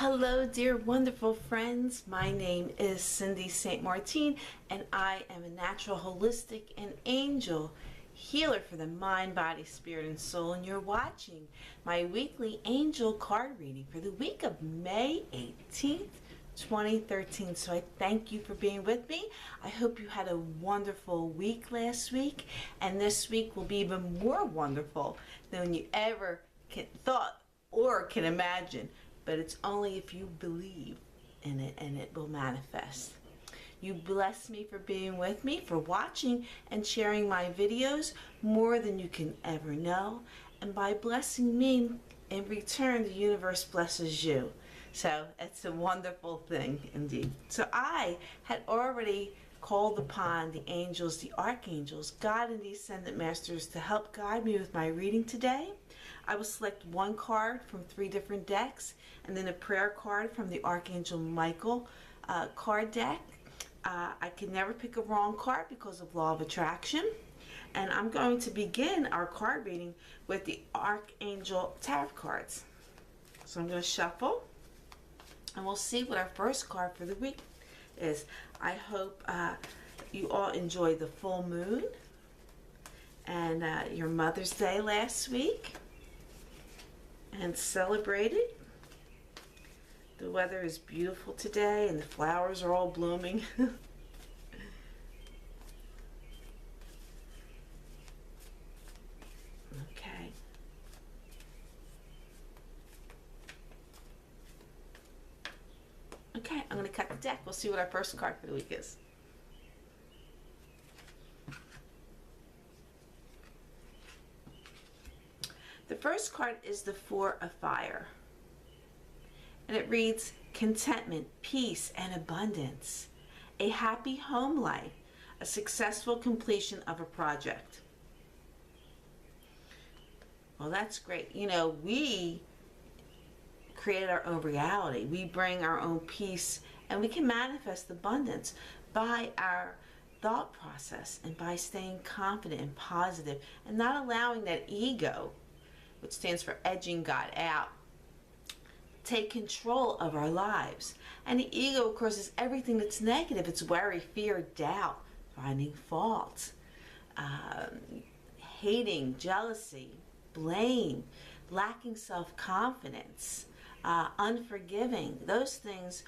Hello, dear wonderful friends. My name is Cindy St. Martine, and I am a natural, holistic, and angel healer for the mind, body, spirit, and soul. And you're watching my weekly angel card reading for the week of May 18th, 2013. So I thank you for being with me. I hope you had a wonderful week last week, and this week will be even more wonderful than you ever thought or can imagine. But it's only if you believe in it and it will manifest. You bless me for being with me, for watching and sharing my videos more than you can ever know. And by blessing me, in return, the universe blesses you. So it's a wonderful thing indeed. So I had already called upon the angels, the archangels, God and the ascendant masters to help guide me with my reading today. I will select one card from 3 different decks and then a prayer card from the Archangel Michael card deck. I can never pick a wrong card because of law of attraction. And I'm going to begin our card reading with the Archangel Tarot cards. So I'm going to shuffle and we'll see what our first card for the week is. I hope you all enjoyed the full moon and your Mother's Day last week and celebrated. The weather is beautiful today and the flowers are all blooming. Okay. Okay, I'm going to cut the deck. We'll see what our first card for the week is. The first card is the 4 of Fire. And it reads, contentment, peace, and abundance. A happy home life. A successful completion of a project. Well, that's great. You know, we create our own reality. We bring our own peace, and we can manifest abundance by our thought process and by staying confident and positive and not allowing that ego, which stands for edging God out, take control of our lives. And the ego, of course, is everything that's negative. It's worry, fear, doubt, finding fault, hating, jealousy, blame, lacking self-confidence, unforgiving. Those things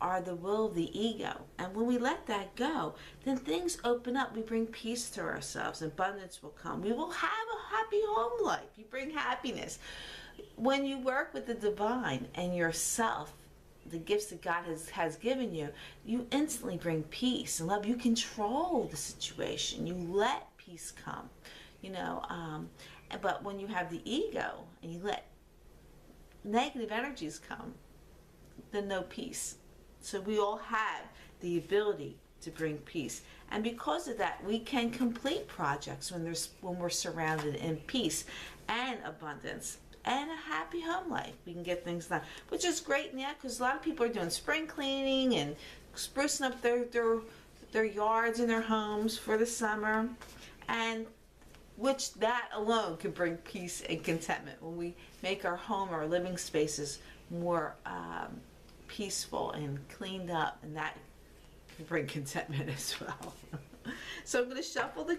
are the will of the ego. And when we let that go, then things open up. We bring peace to ourselves. Abundance will come. We will have a happy home life. You bring happiness. When you work with the divine and yourself, the gifts that God has given you, you instantly bring peace and love. You control the situation. You let peace come. You know, but when you have the ego and you let negative energies come, then no peace. So we all have the ability to bring peace, and because of that, we can complete projects when we're surrounded in peace and abundance and a happy home life. We can get things done, which is great now because a lot of people are doing spring cleaning and sprucing up their yards and their homes for the summer, and which that alone can bring peace and contentment when we make our home, our living spaces more peaceful and cleaned up, and that can bring contentment as well. So I'm going to shuffle the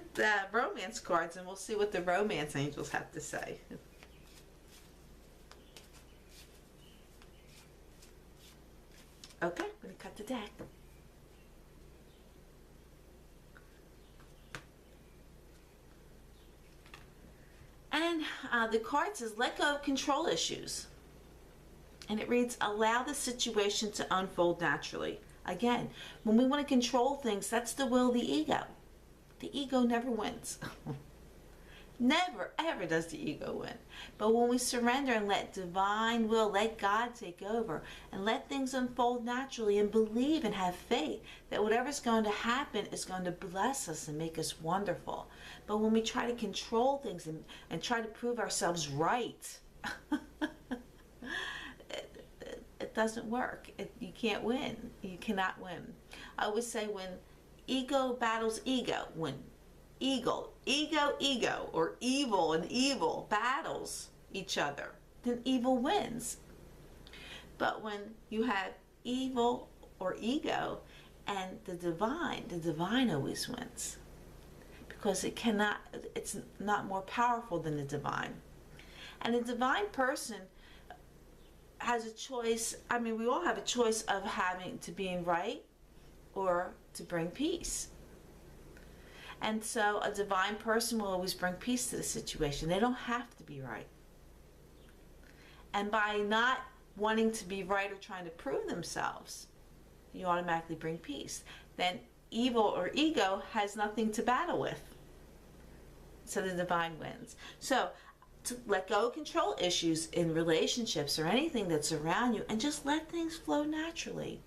romance cards and we'll see what the romance angels have to say. Okay, I'm going to cut the deck. And the card says, let go of control issues. And it reads, allow the situation to unfold naturally. Again, when we want to control things, that's the will of the ego. The ego never wins. Never, ever does the ego win. But when we surrender and let divine will, let God take over, and let things unfold naturally, and believe and have faith that whatever's going to happen is going to bless us and make us wonderful. But when we try to control things and try to prove ourselves right, it doesn't work. You can't win. You cannot win. I always say when ego battles ego, when ego, or evil and evil battles each other, then evil wins. But when you have evil or ego and the divine always wins, because it's not more powerful than the divine. And a divine person has a choice. I mean, we all have a choice of having to being right or to bring peace. And so a divine person will always bring peace to the situation. They don't have to be right. And by not wanting to be right or trying to prove themselves, you automatically bring peace. Then evil or ego has nothing to battle with. So the divine wins. So to let go of control issues in relationships or anything that's around you and just let things flow naturally.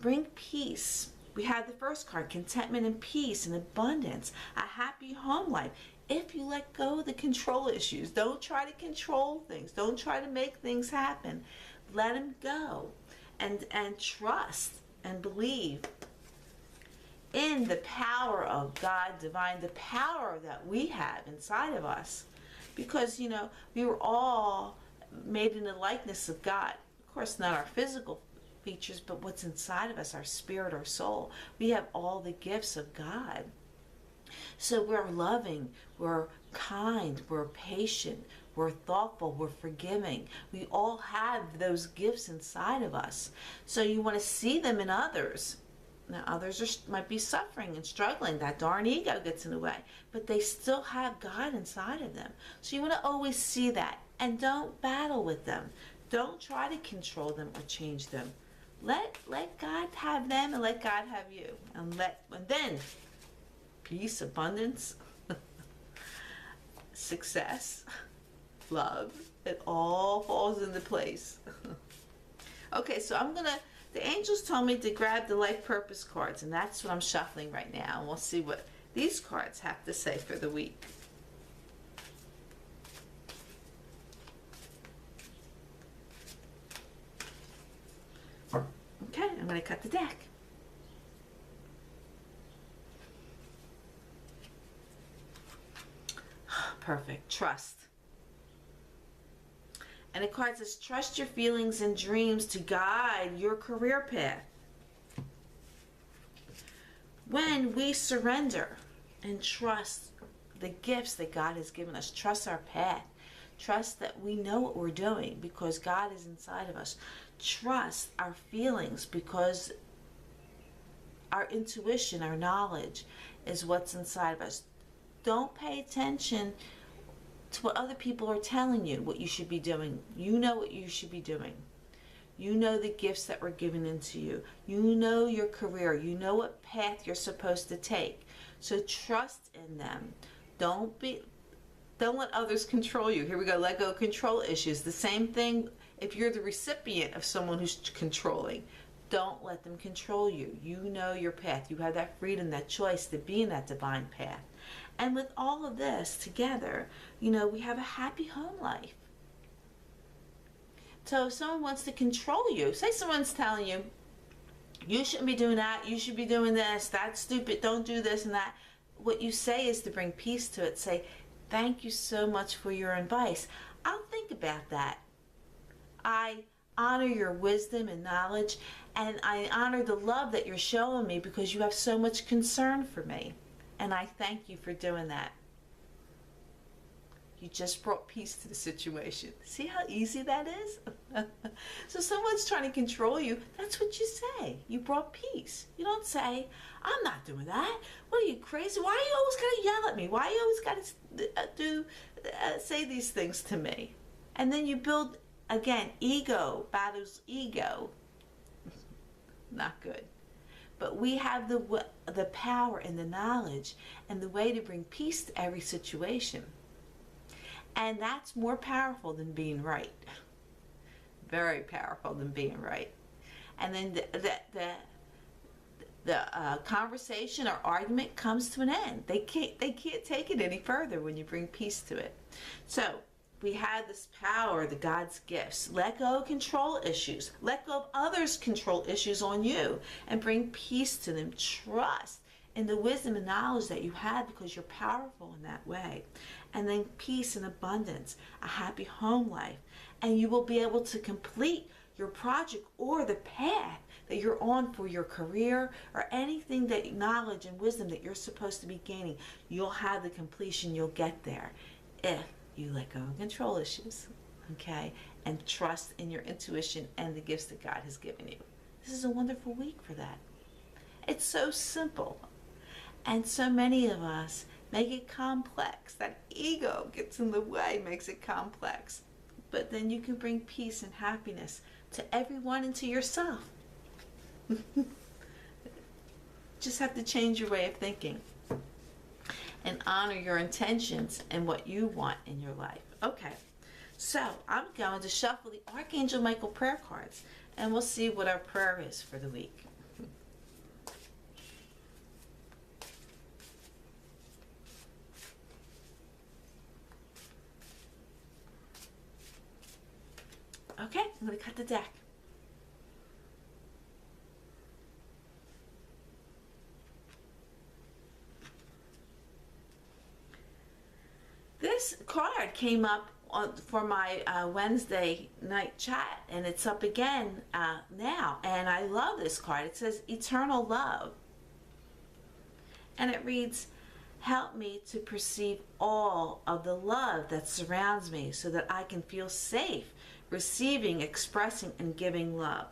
Bring peace. We have the first card, contentment and peace and abundance, a happy home life. If you let go of the control issues, don't try to control things. Don't try to make things happen. Let them go and trust and believe in the power of God divine, the power that we have inside of us. Because, we were all made in the likeness of God. Of course, not our physical features, but what's inside of us, our spirit, our soul. We have all the gifts of God. So we're loving, we're kind, we're patient, we're thoughtful, we're forgiving. We all have those gifts inside of us. So you want to see them in others. Now, others might be suffering and struggling. That darn ego gets in the way. But they still have God inside of them. So you want to always see that. And don't battle with them. Don't try to control them or change them. Let God have them and let God have you. And then peace, abundance, success, love, it all falls into place. Okay, so the angels told me to grab the life purpose cards, and that's what I'm shuffling right now. And we'll see what these cards have to say for the week. Okay, I'm going to cut the deck. Perfect. Trust. And the card says, trust your feelings and dreams to guide your career path. When we surrender and trust the gifts that God has given us, trust our path, trust that we know what we're doing because God is inside of us, trust our feelings because our intuition, our knowledge is what's inside of us. Don't pay attention to what other people are telling you what you should be doing. You know what you should be doing. You know the gifts that were given into you. You know your career. You know what path you're supposed to take. So trust in them. Don't let others control you. Here we go. Let go of control issues. The same thing if you're the recipient of someone who's controlling. Don't let them control you. You know your path. You have that freedom, that choice to be in that divine path. And with all of this together, we have a happy home life. So if someone wants to control you, say someone's telling you, you shouldn't be doing that, you should be doing this, that's stupid, don't do this and that. What you say is to bring peace to it. Say, thank you so much for your advice. I'll think about that. I honor your wisdom and knowledge, and I honor the love that you're showing me because you have so much concern for me. And I thank you for doing that. You just brought peace to the situation. See how easy that is? So someone's trying to control you. That's what you say. You brought peace. You don't say, I'm not doing that. What are you, crazy? Why are you always got to yell at me? Why are you always got to say these things to me? And then you build, again, ego battles ego. Not good. But we have the power and the knowledge and the way to bring peace to every situation. And that's more powerful than being right. Very powerful than being right. And then the conversation or argument comes to an end. They can't take it any further when you bring peace to it. So we have this power, the God's gifts. Let go of control issues. Let go of others' control issues on you and bring peace to them. Trust in the wisdom and knowledge that you have because you're powerful in that way. And then peace and abundance, a happy home life. And you will be able to complete your project or the path that you're on for your career or anything that knowledge and wisdom that you're supposed to be gaining, you'll have the completion, you'll get there if you let go of control issues, okay, and trust in your intuition and the gifts that God has given you. This is a wonderful week for that. It's so simple, and so many of us make it complex. That ego gets in the way, makes it complex. But then you can bring peace and happiness to everyone and to yourself. Just have to change your way of thinking and honor your intentions and what you want in your life. Okay, so I'm going to shuffle the Archangel Michael prayer cards, and we'll see what our prayer is for the week. Okay, I'm going to cut the deck. This card came up for my Wednesday night chat, and it's up again now, and I love this card. It says Eternal Love, and it reads, help me to perceive all of the love that surrounds me so that I can feel safe receiving, expressing, and giving love.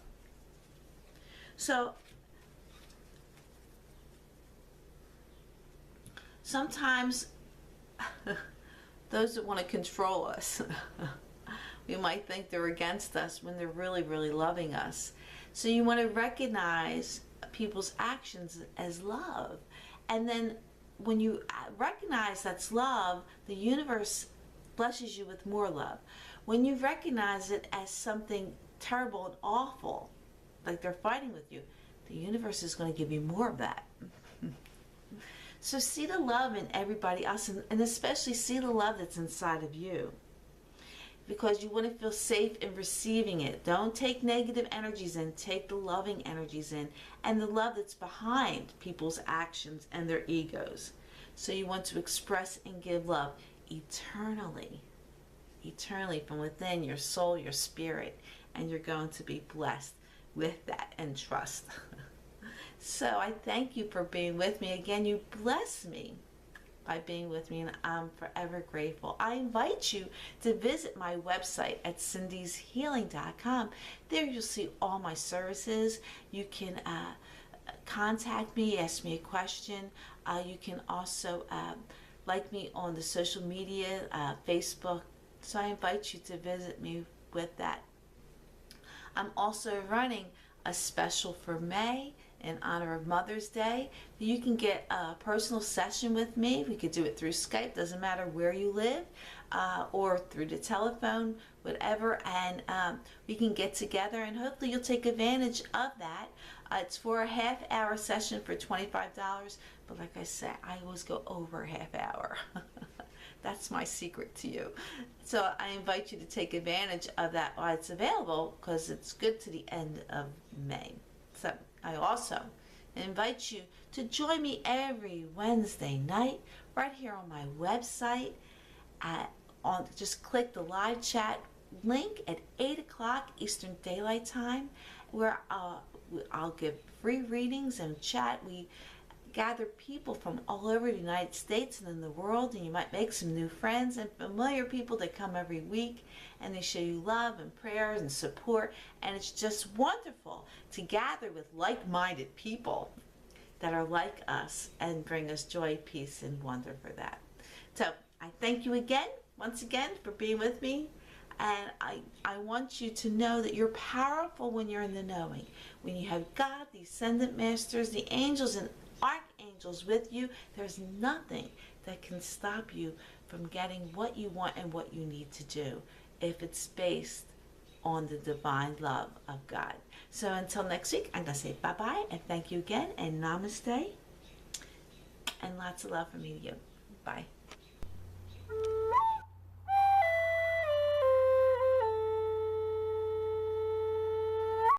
So sometimes those that want to control us, we might think they're against us when they're really, really loving us. So you want to recognize people's actions as love. And then when you recognize that's love, the universe blesses you with more love. When you recognize it as something terrible and awful, like they're fighting with you, the universe is going to give you more of that. So see the love in everybody else, and especially see the love that's inside of you, because you want to feel safe in receiving it. Don't take negative energies in, take the loving energies in, and the love that's behind people's actions and their egos. So you want to express and give love eternally from within your soul, your spirit, and you're going to be blessed with that and trust. So I thank you for being with me. Again, you bless me by being with me, and I'm forever grateful. I invite you to visit my website at cindyshealing.com. There you'll see all my services. You can contact me, ask me a question. You can also like me on the social media, Facebook. So I invite you to visit me with that. I'm also running a special for May in honor of Mother's Day. You can get a personal session with me. We could do it through Skype, doesn't matter where you live, or through the telephone, whatever, and we can get together, and hopefully you'll take advantage of that. It's for a half-hour session for $25, but like I said, I always go over a half hour. That's my secret to you. So I invite you to take advantage of that while it's available, because it's good to the end of May. So I also invite you to join me every Wednesday night right here on my website. Just click the live chat link at 8 o'clock Eastern Daylight Time, where I'll give free readings and chat. We gather people from all over the United States and in the world, and you might make some new friends and familiar people that come every week, and they show you love and prayers and support, and it's just wonderful to gather with like-minded people that are like us and bring us joy, peace, and wonder for that. So I thank you again, once again, for being with me. And I want you to know that you're powerful when you're in the knowing. When you have God, the Ascendant Masters, the angels, and archangels with you, there's nothing that can stop you from getting what you want and what you need to do if it's based on the divine love of God. So until next week, I'm going to say bye-bye and thank you again, and namaste, and lots of love from me to you. Bye.